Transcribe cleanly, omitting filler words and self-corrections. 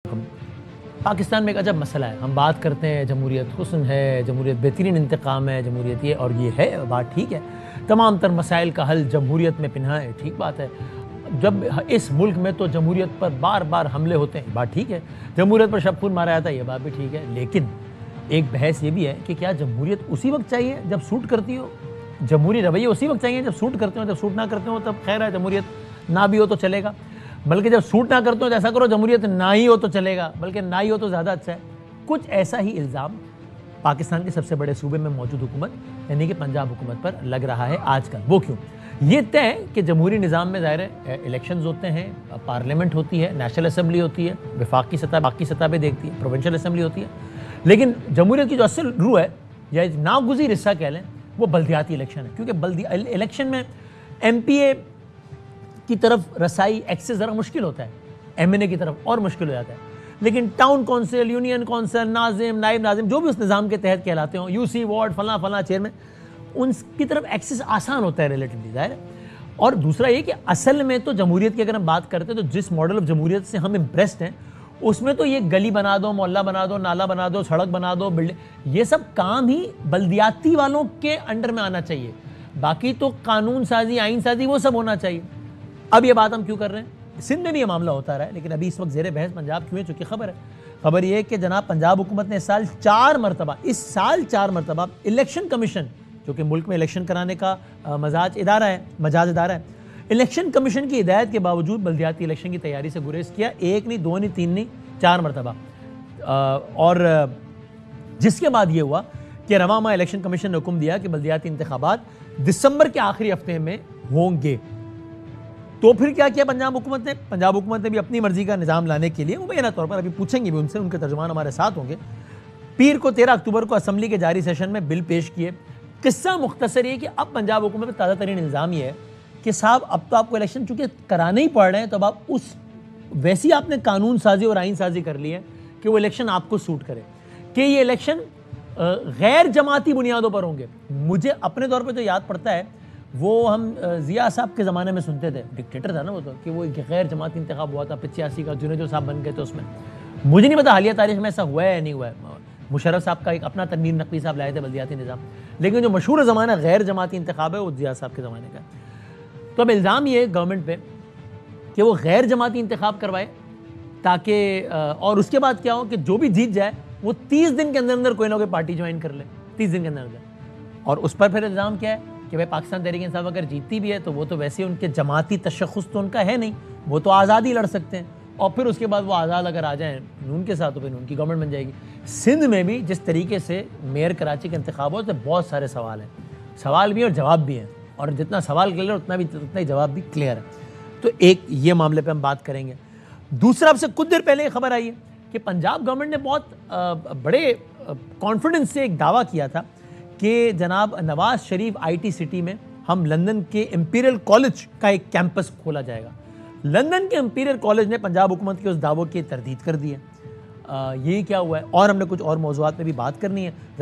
हम पाकिस्तान में एक अजब मसला है। हम बात करते हैं जमहूरियत हुस्न है, जमहूरियत बेहतरीन इंतकाम है, जमहूरियत ये और ये है, बात ठीक है। तमाम तर मसाइल का हल जमहूरियत में पिन्हा है, ठीक बात है। जब इस मुल्क में तो जमहूरियत पर बार बार हमले होते हैं, बात ठीक है। जमहूरियत पर शब खून मारा जाता है, ये बात भी ठीक है। लेकिन एक बहस ये भी है कि क्या जमहूरियत उसी वक्त चाहिए जब सूट करती हो, जमहूरी रवैये उसी वक्त चाहिए जब सूट करते हो, जब सूट ना करते हो तब खैर है, जमहूरियत ना भी हो तो चलेगा। बल्कि जब सूट ना करते हो तो ऐसा करो जमहूरियत ना ही हो तो चलेगा, बल्कि ना ही हो तो ज़्यादा अच्छा है। कुछ ऐसा ही इल्ज़ाम पाकिस्तान के सबसे बड़े सूबे में मौजूद हुकूमत यानी कि पंजाब हुकूमत पर लग रहा है आजकल। वो क्यों? ये तय कि जमहूरी निज़ाम में ज़ाहिर है इलेक्शंस होते हैं, पार्लियामेंट होती है, नेशनल असम्बली होती है, वफाकी सतह बाकी सतह पर देखती है, प्रोविंशियल असम्बली होती है। लेकिन जमहूरियत की जो असल रूह है या नागुज़ीर हिस्सा कह लें वो बल्दियाती इलेक्शन है, क्योंकि इलेक्शन में MPA की तरफ रसाई एक्सेस ज़रा मुश्किल होता है, MNA की तरफ और मुश्किल हो जाता है। लेकिन town council, union council, Nazim, नायब नाजिम, जो भी उस निज़ाम के तहत कहलाते हो, UC वार्ड फला फला चेयरमैन, उनकी तरफ एक्सेस आसान होता है रिलेटिवली, ज़ाहिर है। और दूसरा ये कि असल में तो जमहूरियत की अगर हम बात करते हैं तो जिस मॉडल ऑफ जमहूरियत से हम इम्प्रेस्ड हैं उसमें तो ये गली बना दो, मोहल्ला बना दो, नाला बना दो, सड़क बना दो, बिल्डिंग, ये सब काम ही बल्दियाती वालों के अंडर में आना चाहिए। बाकी तो कानून साजी, आइन साजी वो सब होना चाहिए। अब ये बात हम क्यों कर रहे हैं? सिंध में भी ये मामला होता रहा है, लेकिन अभी इस वक्त ज़ेरे बहस पंजाब क्यों है? चूँकि खबर ये है कि जनाब पंजाब हुकूमत ने इस साल 4 मरतबा इलेक्शन कमीशन, जो कि मुल्क में इलेक्शन कराने का मजाज इदारा है, इलेक्शन कमीशन की हिदायत के बावजूद बल्दियाती इलेक्शन की तैयारी से गुरेज किया। 1 नहीं, 2 नहीं, 3 नहीं, 4 मरतबा। और जिसके बाद ये हुआ कि रवां माह इलेक्शन कमीशन ने हुक्म दिया कि बल्दियाती इंतखाबात दिसंबर के आखिरी हफ्ते में होंगे। तो फिर क्या किया पंजाब हुकूमत ने भी अपनी मर्जी का निज़ाम लाने के लिए मुबैना तौर पर, अभी पूछेंगे भी उनसे, उनके तर्जुमान हमारे साथ होंगे, पीर को 13 अक्टूबर को असम्बली के जारी सेशन में बिल पेश किए। किस्सा मुख्तसर ये कि अब पंजाब हुकूमत में ताज़ा तरीन इल्ज़ाम ये है कि साहब अब तो आपको इलेक्शन चूँकि कराने ही पड़ रहे हैं, तो अब आप उस वैसी आपने कानून साजी और आइन साजी कर ली है कि वो इलेक्शन आपको सूट करे, कि ये इलेक्शन गैर जमाती बुनियादों पर होंगे। मुझे अपने तौर पर तो याद पड़ता है, वो हम ज़िया साहब के ज़माने में सुनते थे, डिक्टेटर था ना वो, तो कि वो गैर जमाती इंतखाब हुआ था 85 का, जुनेजो साहब बन गए थे उसमें। मुझे नहीं पता हालिया तारीख में ऐसा हुआ है या नहीं हुआ है। मुशर्रफ साहब का एक अपना तनवीर नकवी साहब लाए थे बल्दियाती निज़ाम, लेकिन जो मशहूर ज़माना गैर जमाती इंतखाब है वो ज़िया साहब के ज़माने का। तो अब इल्ज़ाम ये है गवर्नमेंट पे कि वो गैर जमाती इंतखाब करवाए ताकि और उसके बाद क्या हो कि जो भी जीत जाए वो 30 दिन के अंदर अंदर कोई ना कोई पार्टी ज्वाइन कर ले, 30 दिन के अंदर अंदर। और उस पर फिर इल्ज़ाम क्या है कि भाई पाकिस्तान तहरीक इंसाफ अगर जीतती भी है तो वो तो वैसे उनके जमाती तशख़्ख़ुस तो उनका है नहीं, वो तो आज़ादी लड़ सकते हैं। और फिर उसके बाद वो आज़ाद अगर आ जाएँ नून के साथ तो फिर नून की गवर्नमेंट बन जाएगी। सिंध में भी जिस तरीके से मेयर कराची के इंतखाब हो तो बहुत सारे सवाल हैं, सवाल भी और जवाब भी हैं, और जितना सवाल क्लियर उतना ही जवाब भी क्लियर है। तो एक ये मामले पे हम बात करेंगे। दूसरा, आपसे कुछ देर पहले खबर आई है कि पंजाब गवर्नमेंट ने बहुत बड़े कॉन्फिडेंस से एक दावा किया था कि जनाब नवाज शरीफ IT सिटी में हम लंदन के इंपीरियल कॉलेज का एक कैंपस खोला जाएगा। लंदन के इंपीरियल कॉलेज ने पंजाब हुकूमत के उस दावों की तरदीद कर दी है। ये क्या हुआ है, और हमने कुछ और मौज़ूआत पे भी बात करनी है।